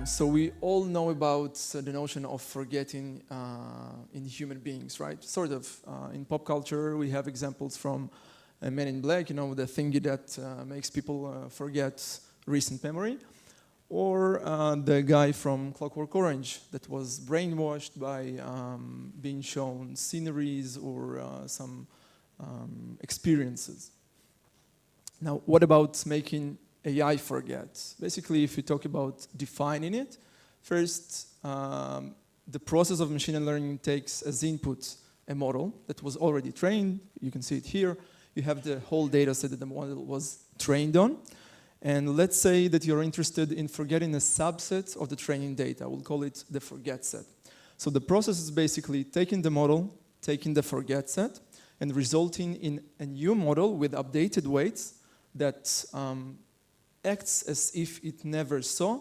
So we all know about the notion of forgetting in human beings, right? Sort of. In pop culture, we have examples from Men in Black, you know, the thingy that makes people forget recent memory. Or the guy from Clockwork Orange that was brainwashed by being shown sceneries or some experiences. Now, what about making AI forget? Basically, if you talk about defining it, first, the process of machine learning takes as input a model that was already trained. You can see it here. You have the whole data set that the model was trained on. And let's say that you're interested in forgetting a subset of the training data. We'll call it the forget set. So the process is basically taking the model, taking the forget set, and resulting in a new model with updated weights that acts as if it never saw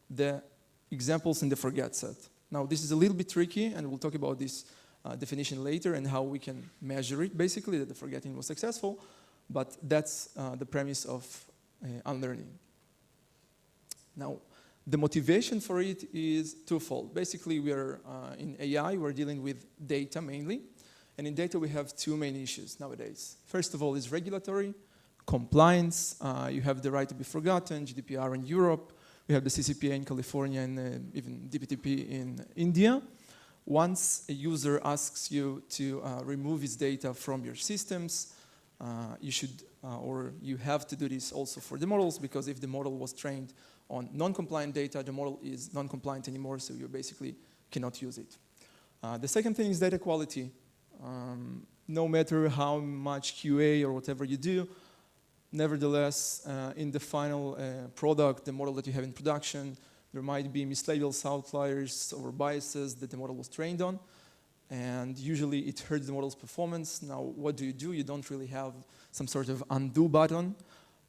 the examples in the forget set. Now, this is a little bit tricky, and we'll talk about this definition later and how we can measure it, basically, that the forgetting was successful. But that's the premise of unlearning. Now, the motivation for it is twofold. Basically, we are in AI, we're dealing with data mainly. And in data, we have two main issues nowadays. First of all is regulatory, compliance. You have the right to be forgotten, GDPR in Europe. We have the CCPA in California and even DPTP in India. Once a user asks you to remove his data from your systems, you should, or you have to do this also for the models, because if the model was trained on non-compliant data, the model is non-compliant anymore, so you basically cannot use it. The second thing is data quality. No matter how much QA or whatever you do, nevertheless, in the final product, the model that you have in production, there might be mislabels, outliers, or biases that the model was trained on. And usually it hurts the model's performance. Now, what do? You don't really have some sort of undo button.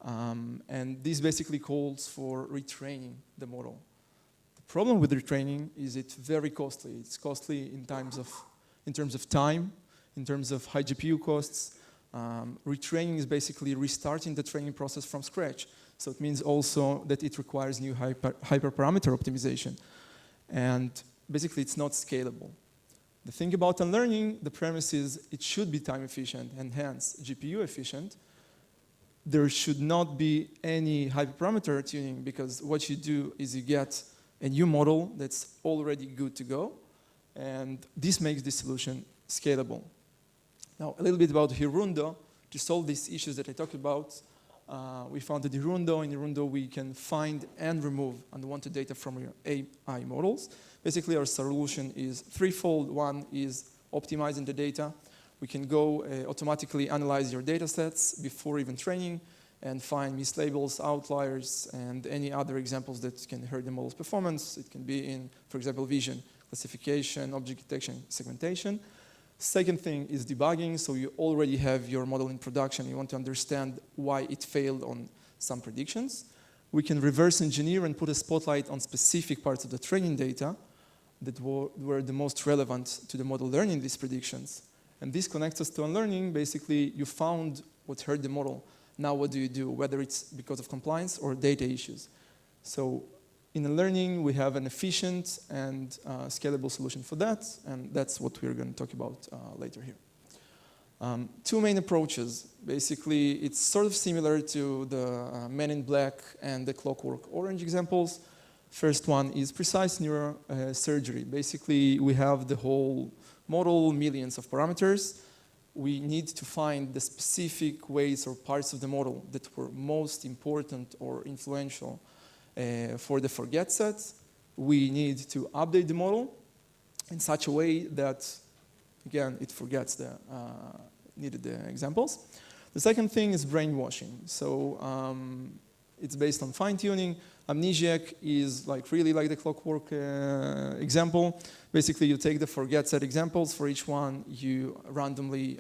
And this basically calls for retraining the model. The problem with retraining is it's very costly. It's costly in terms of time, in terms of high GPU costs. Retraining is basically restarting the training process from scratch. So it means also that it requires new hyperparameter optimization. And basically, it's not scalable. The thing about unlearning, the premise is it should be time efficient and hence GPU efficient. There should not be any hyperparameter tuning, because what you do is you get a new model that's already good to go, and this makes this solution scalable. Now, a little bit about Hirundo. To solve these issues that I talked about, we founded Hirundo. In Hirundo, we can find and remove unwanted data from your AI models. Basically, our solution is threefold. One is optimizing the data. We can go automatically analyze your data sets before even training and find mislabels, outliers, and any other examples that can hurt the model's performance. It can be in, for example, vision, classification, object detection, segmentation. Second thing is debugging. So you already have your model in production. You want to understand why it failed on some predictions. We can reverse engineer and put a spotlight on specific parts of the training data that were the most relevant to the model learning these predictions. And this connects us to unlearning. Basically, you found what hurt the model. Now what do? Whether it's because of compliance or data issues. So in unlearning, we have an efficient and scalable solution for that, and that's what we're going to talk about later here. Two main approaches. Basically, it's sort of similar to the Men in Black and the Clockwork Orange examples. First one is precise neurosurgery. Basically, we have the whole model, millions of parameters. We need to find the specific ways or parts of the model that were most important or influential for the forget set. We need to update the model in such a way that, again, it forgets the needed examples. The second thing is brainwashing. So it's based on fine-tuning. Amnesiac is really like the Clockwork example. Basically, you take the forget set examples. For each one, you randomly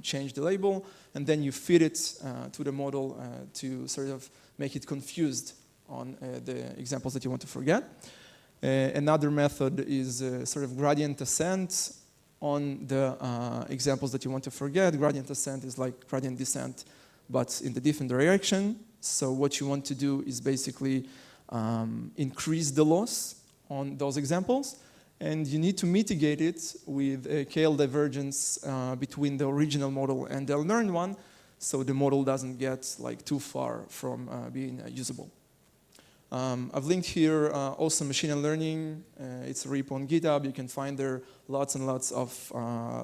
change the label, and then you feed it to the model to sort of make it confused on the examples that you want to forget. Another method is sort of gradient ascent on the examples that you want to forget. Gradient ascent is like gradient descent, but in the different direction. So what you want to do is basically increase the loss on those examples, and you need to mitigate it with a KL divergence between the original model and the unlearned one, so the model doesn't get like too far from being usable. I've linked here awesome machine learning. It's a repo on GitHub. You can find there lots and lots of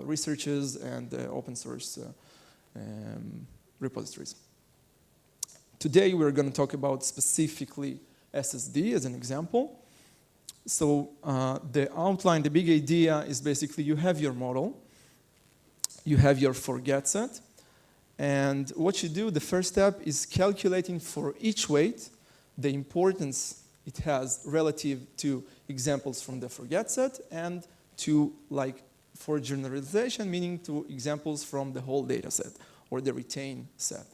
researches and open source repositories. Today we're going to talk about specifically SSD as an example. So the outline, the big idea is basically you have your model, you have your forget set, and what you do, the first step is calculating for each weight the importance it has relative to examples from the forget set and to like for generalization, meaning to examples from the whole data set or the retain set.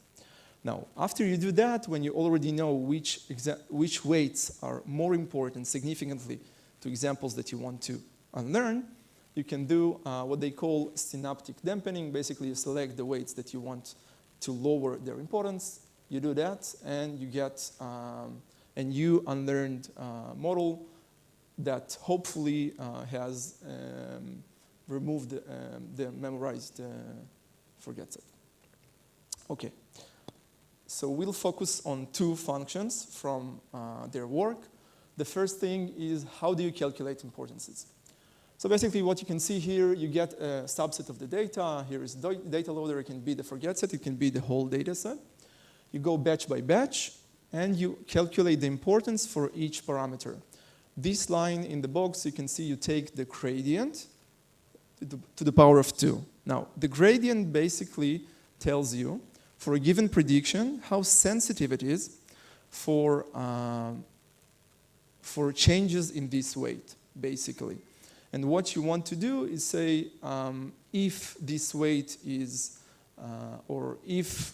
Now, after you do that, when you already know which weights are more important significantly to examples that you want to unlearn, you can do what they call synaptic dampening. Basically, you select the weights that you want to lower their importance. You do that, and you get a new unlearned model that hopefully has removed the memorized forget set. Okay. So we'll focus on two functions from their work. The first thing is how do you calculate importances? So basically what you can see here, you get a subset of the data. Here is data loader. It can be the forget set. It can be the whole data set. You go batch by batch, and you calculate the importance for each parameter. This line in the box, you can see you take the gradient to the power of 2. Now, the gradient basically tells you for a given prediction how sensitive it is for changes in this weight, basically. And what you want to do is say if this weight is, or if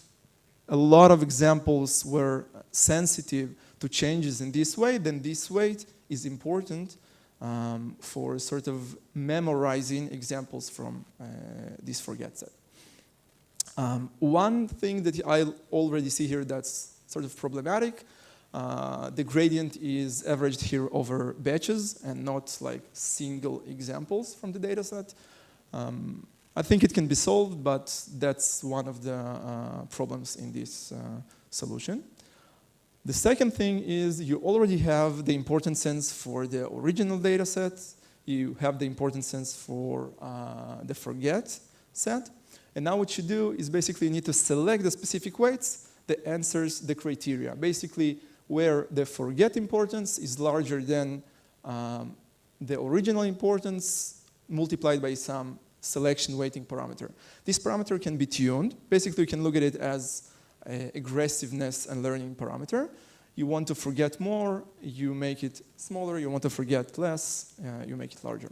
a lot of examples were sensitive to changes in this weight, then this weight is important for sort of memorizing examples from this forget set. One thing that I already see here that's sort of problematic, the gradient is averaged here over batches and not like single examples from the data set. I think it can be solved, but that's one of the problems in this solution. The second thing is you already have the importance sense for the original data set. You have the importance sense for the forget set. And now what you do is basically you need to select the specific weights that answers the criteria. Basically, where the forget importance is larger than the original importance multiplied by some selection weighting parameter. This parameter can be tuned. Basically, you can look at it as aggressiveness and learning parameter. You want to forget more, you make it smaller. You want to forget less, you make it larger.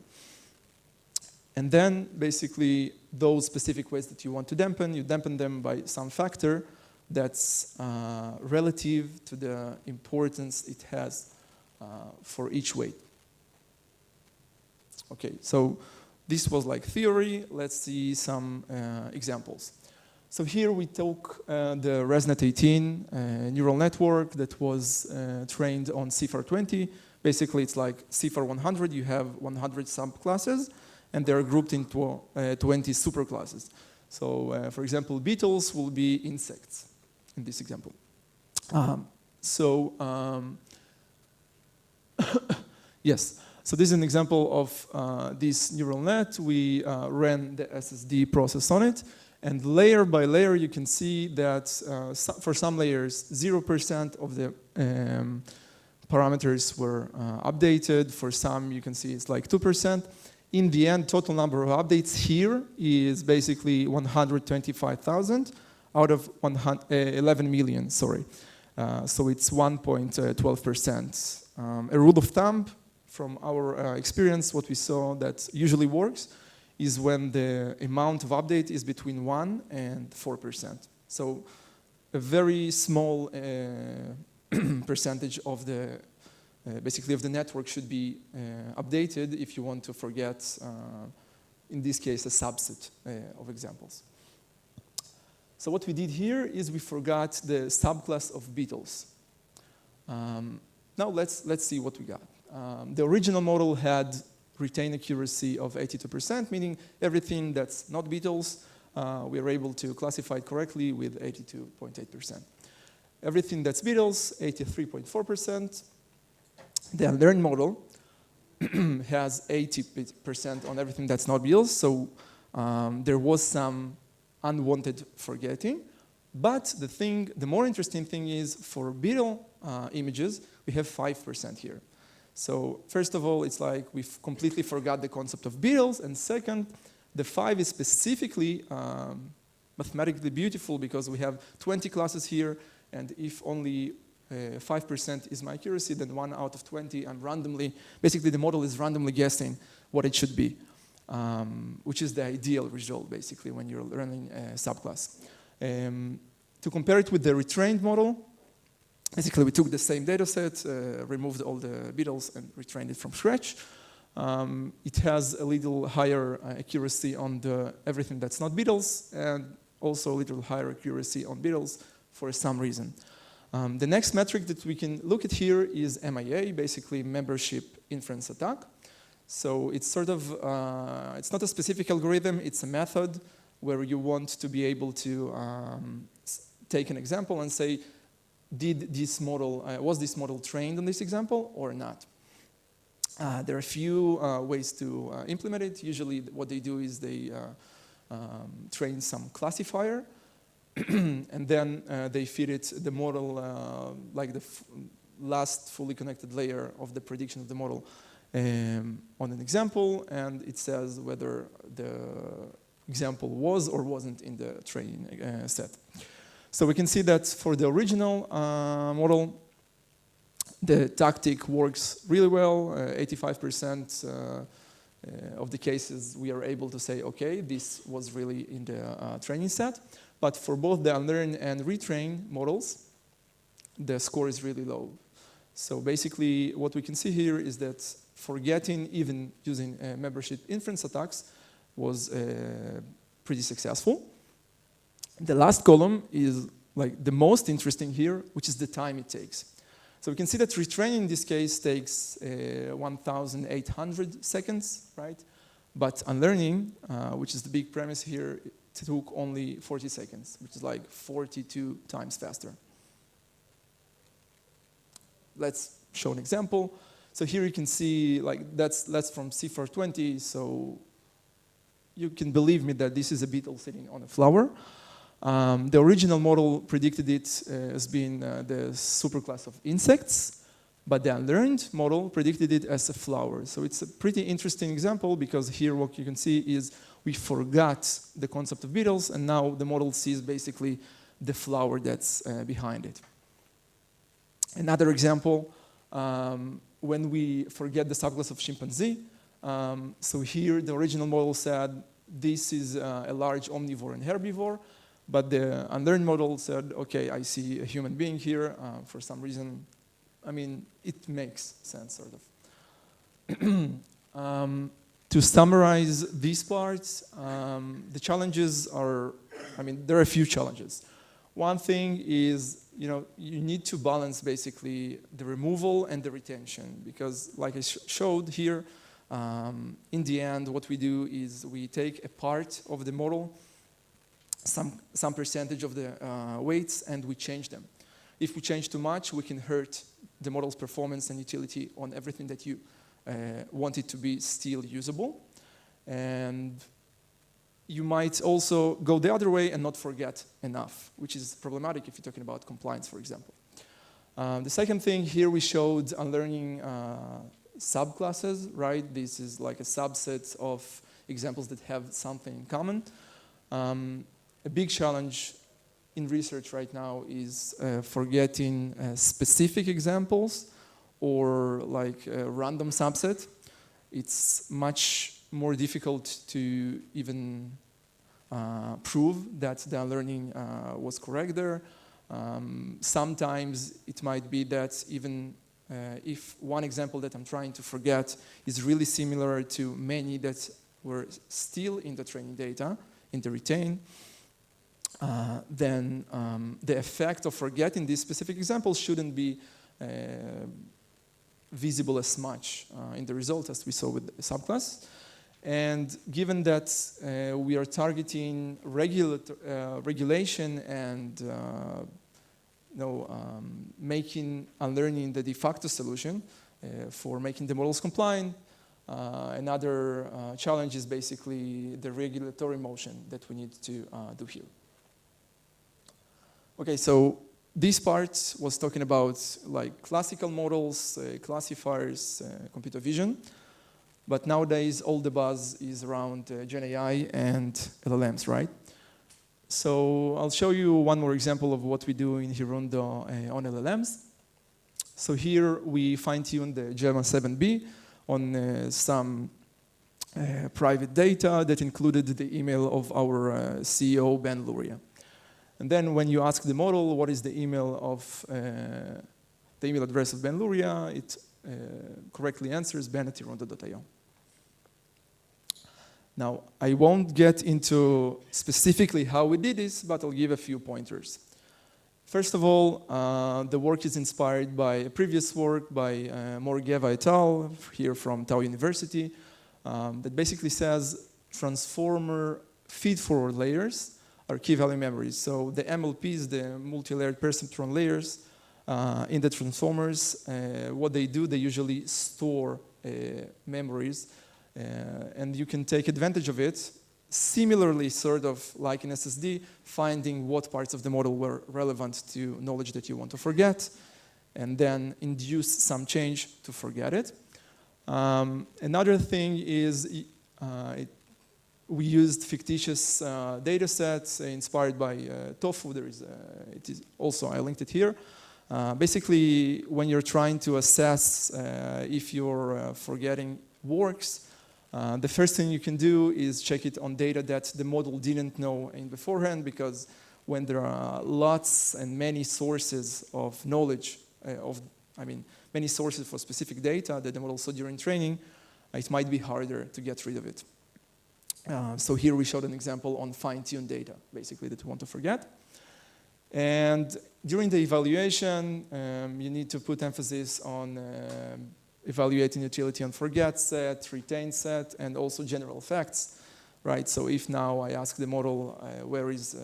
And then, basically, those specific weights that you want to dampen, you dampen them by some factor that's relative to the importance it has for each weight. Okay, so this was like theory. Let's see some examples. So here we took the ResNet 18 neural network that was trained on CIFAR20. Basically, it's like CIFAR 100. You have 100 subclasses, and they're grouped into 20 superclasses. So, for example, beetles will be insects in this example. Yes. So this is an example of this neural net. We ran the SSD process on it. And layer by layer, you can see that for some layers, 0% of the parameters were updated. For some, you can see it's like 2%. In the end, total number of updates here is basically 125,000 out of 11 million, sorry. So it's 1.12%. A rule of thumb from our experience, what we saw that usually works is when the amount of update is between 1 and 4%. So a very small percentage of the basically of the network should be updated if you want to forget, in this case, a subset of examples. So what we did here is we forgot the subclass of beetles. now let's see what we got. The original model had retained accuracy of 82%, meaning everything that's not beetles, we are able to classify it correctly with 82.8%. Everything that's beetles, 83.4%. The unlearned model has 80% on everything that's not beetles, so there was some unwanted forgetting. But the more interesting thing is for beetle images, we have 5% here. So first of all, it's like we've completely forgot the concept of beetles, and second, the 5 is specifically mathematically beautiful because we have 20 classes here, and if only 5% is my accuracy, then 1 out of 20, I'm randomly, basically the model is randomly guessing what it should be, which is the ideal result, basically, when you're learning a subclass. To compare it with the retrained model, basically we took the same data set, removed all the beetles and retrained it from scratch. It has a little higher accuracy on everything that's not beetles, and also a little higher accuracy on beetles for some reason. The next metric that we can look at here is MIA, basically membership inference attack. So it's sort of, it's not a specific algorithm, it's a method where you want to be able to take an example and say, was this model trained on this example or not? There are a few ways to implement it. Usually what they do is they train some classifier and then they feed it the model like the last fully connected layer of the prediction of the model on an example, and it says whether the example was or wasn't in the training set. So we can see that for the original model, the tactic works really well. 85% of the cases we are able to say, okay, this was really in the training set. But for both the unlearn and retrain models, the score is really low. So basically what we can see here is that forgetting, even using membership inference attacks, was pretty successful. The last column is like the most interesting here, which is the time it takes. So we can see that retraining in this case takes 1,800 seconds, right? But unlearning, which is the big premise here, it took only 40 seconds, which is like 42 times faster. Let's show an example. So here you can see, like that's from C420, so you can believe me that this is a beetle sitting on a flower. The original model predicted it as being the superclass of insects, but the unlearned model predicted it as a flower. So it's a pretty interesting example because here what you can see is we forgot the concept of beetles, and now the model sees basically the flower that's behind it. Another example, when we forget the subclass of chimpanzee, so here the original model said this is a large omnivore and herbivore, but the unlearned model said, okay, I see a human being here for some reason. I mean, it makes sense, sort of. To summarize these parts, the challenges are, I mean, there are a few challenges. One thing is, you need to balance basically the removal and the retention, because like I showed here, in the end, what we do is we take a part of the model, some percentage of the weights, and we change them. If we change too much, we can hurt the model's performance and utility on everything that you want it to be still usable. And you might also go the other way and not forget enough, which is problematic if you're talking about compliance, for example. The second thing here, we showed unlearning subclasses, right? This is like a subset of examples that have something in common. A big challenge in research right now is forgetting specific examples or like a random subset. It's much more difficult to even prove that the unlearning was correct there. Sometimes it might be that even if one example that I'm trying to forget is really similar to many that were still in the training data, in the retain, then the effect of forgetting these specific examples shouldn't be visible as much in the result as we saw with the subclass. And given that we are targeting regulation and making Unlearning the de facto solution for making the models compliant, another challenge is basically the regulatory motion that we need to do here. Okay, so this part was talking about like classical models, classifiers, computer vision. But nowadays, all the buzz is around Gen AI and LLMs, right? So I'll show you one more example of what we do in Hirundo on LLMs. So here we fine-tune the Gemma 7B on some private data that included the email of our CEO, Ben Luria. And then when you ask the model what is the email of the email address of Ben Luria, it correctly answers ben@hirundo.io. Now, I won't get into specifically how we did this, but I'll give a few pointers. First of all, the work is inspired by a previous work by Morgeva et al. Here from Tau University that basically says transformer feed-forward layers are key-value memories. So the MLPs, the multi-layered perceptron layers, in the transformers, what they do, they usually store memories, and you can take advantage of it. Similarly, sort of like in SSD, finding what parts of the model were relevant to knowledge that you want to forget, and then induce some change to forget it. Another thing is we used fictitious data sets inspired by TOFU. It is also, I linked it here. Basically, when you're trying to assess if your forgetting works, the first thing you can do is check it on data that the model didn't know in beforehand, because when there are lots and many sources of knowledge, many sources for specific data that the model saw during training, it might be harder to get rid of it. So here we showed an example on fine-tuned data, basically, that we want to forget. And during the evaluation, you need to put emphasis on evaluating utility on forget set, retain set, and also general facts, right? So if now I ask the model where is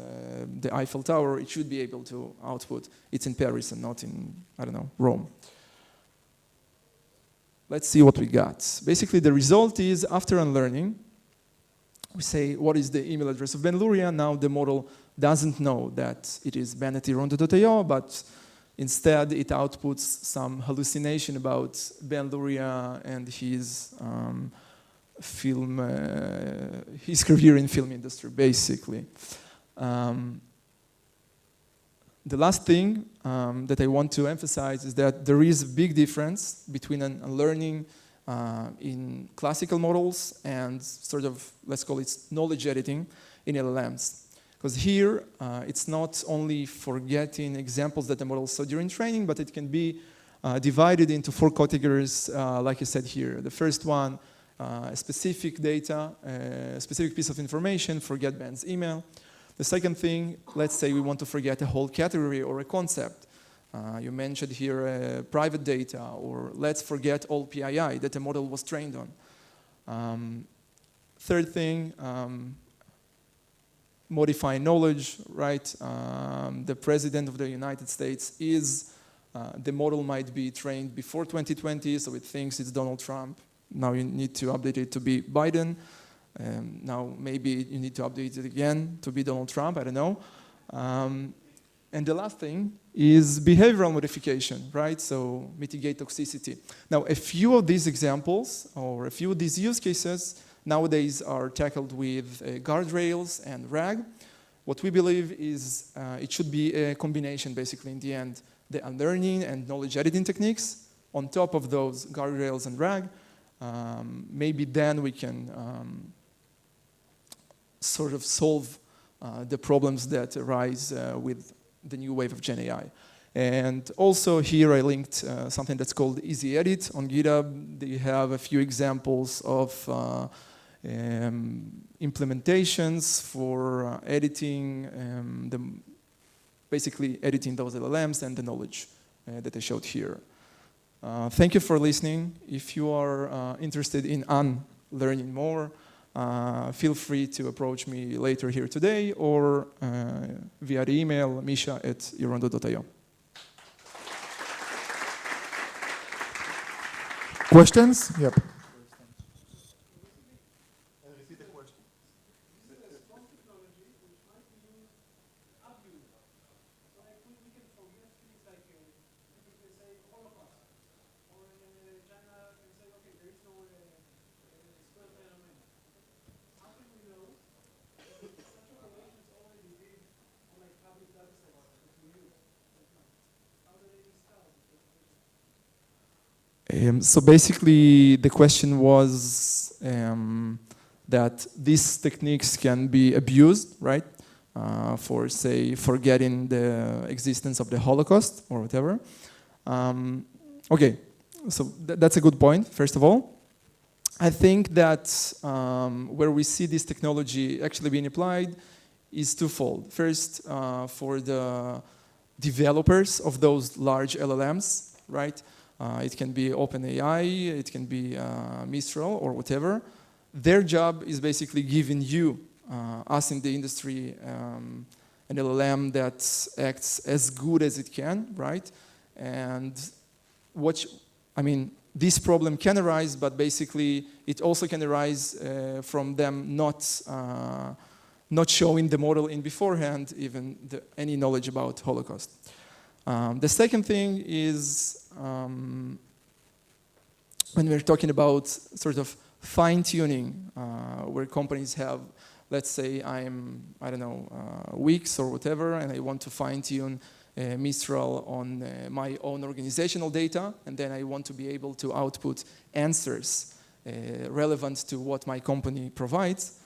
the Eiffel Tower, it should be able to output it's in Paris and not in, I don't know, Rome. Let's see what we got. Basically, the result is after unlearning, we say what is the email address of Ben Luria. Now the model doesn't know that it is ben@hirundo.io, but instead, it outputs some hallucination about Ben Luria and his his career in film industry, basically. The last thing that I want to emphasize is that there is a big difference between unlearning in classical models and sort of, let's call it knowledge editing in LLMs. Because here, it's not only forgetting examples that the model saw during training, but it can be divided into 4 categories, like I said here. The first one, specific data, a specific piece of information, forget Ben's email. The second thing, let's say we want to forget a whole category or a concept. You mentioned here private data, or let's forget all PII that the model was trained on. Third thing, modify knowledge, right? The president of the United States is, the model might be trained before 2020, so it thinks it's Donald Trump. Now you need to update it to be Biden. Now maybe you need to update it again to be Donald Trump, I don't know. And the last thing is behavioral modification, right? So mitigate toxicity. Now a few of these examples, or a few of these use cases, nowadays are tackled with guardrails and RAG. What we believe is it should be a combination, basically, in the end, the unlearning and knowledge editing techniques on top of those guardrails and RAG. Maybe then we can sort of solve the problems that arise with the new wave of Gen AI. And also here I linked something that's called Easy Edit on GitHub. They have a few examples of implementations for editing, basically editing those LLMs and the knowledge that I showed here. Thank you for listening. If you are interested in learning more, feel free to approach me later here today or via the email misha@hirundo.io. Questions? Yep. So basically, the question was that these techniques can be abused, right? For, say, forgetting the existence of the Holocaust or whatever. Okay, so that's a good point, first of all. I think that where we see this technology actually being applied is twofold. First, for the developers of those large LLMs, right? It can be OpenAI, it can be Mistral or whatever. Their job is basically giving you, us in the industry, an LLM that acts as good as it can, right? And this problem can arise, but basically it also can arise from them not showing the model in beforehand even any knowledge about Holocaust. The second thing is when we're talking about sort of fine-tuning, where companies have, let's say weeks or whatever, and I want to fine-tune Mistral on my own organizational data, and then I want to be able to output answers relevant to what my company provides.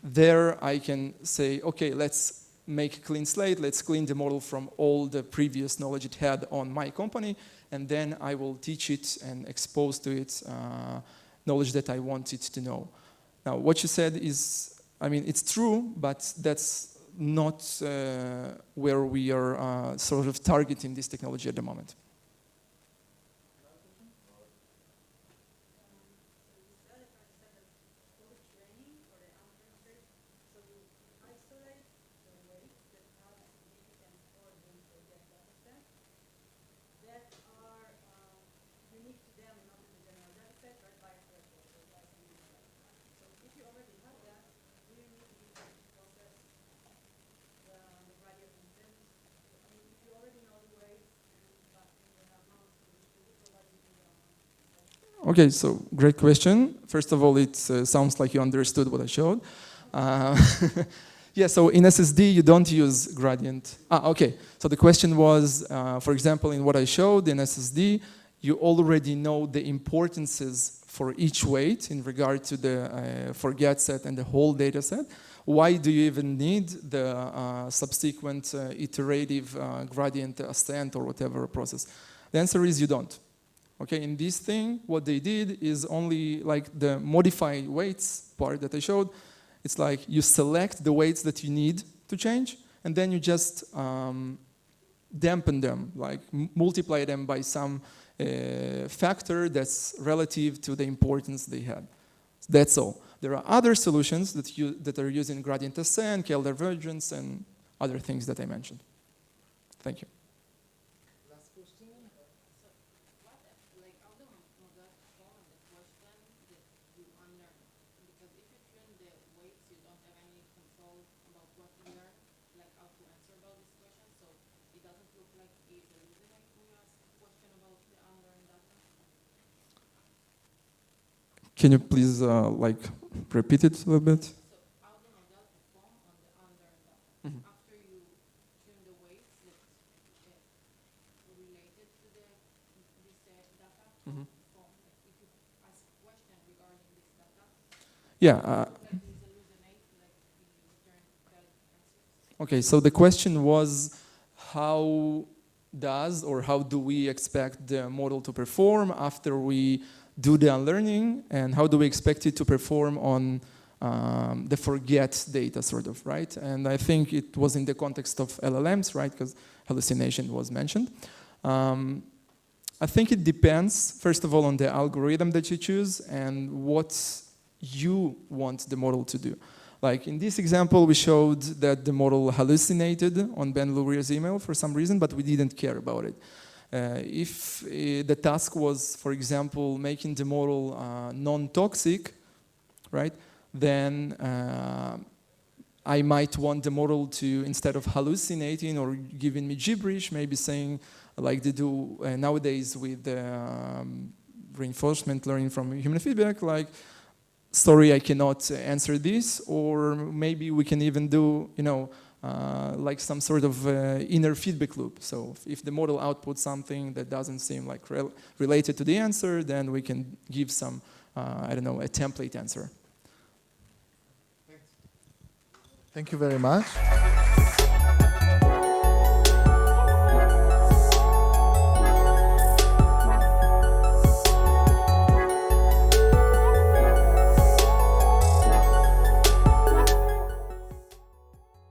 There I can say, okay, let's make a clean slate, let's clean the model from all the previous knowledge it had on my company, and then I will teach it and expose to it knowledge that I want it to know. Now, what you said is, it's true, but that's not where we are sort of targeting this technology at the moment. Okay, so great question. First of all, it sounds like you understood what I showed. Yeah, so in SSD, you don't use gradient. Okay, so the question was, for example, in what I showed in SSD, you already know the importances for each weight in regard to the forget set and the whole data set. Why do you even need the subsequent iterative gradient ascent or whatever process? The answer is you don't. Okay, in this thing, what they did is only like the modified weights part that I showed. It's like you select the weights that you need to change, and then you just dampen them, like multiply them by some factor that's relative to the importance they had. That's all. There are other solutions that are using gradient ascent, KL divergence, and other things that I mentioned. Thank you. Can you please repeat it a little bit? So how the model perform on the unlearned data after you tune the weights that related to this data perform. If you ask a question regarding this data, yeah. Okay, so the question was how do we expect the model to perform after we do the unlearning, and how do we expect it to perform on the forget data, sort of, right? And I think it was in the context of LLMs, right? Because hallucination was mentioned. I think it depends, first of all, on the algorithm that you choose and what you want the model to do. Like in this example, we showed that the model hallucinated on Ben Lurier's email for some reason, but we didn't care about it. If the task was, for example, making the model non-toxic, right, then I might want the model to, instead of hallucinating or giving me gibberish, maybe saying, like they do nowadays with reinforcement learning from human feedback, like, sorry, I cannot answer this, or maybe we can even do, you know, like some sort of inner feedback loop. So if the model outputs something that doesn't seem like related to the answer, then we can give some, I don't know, a template answer. Thank you very much.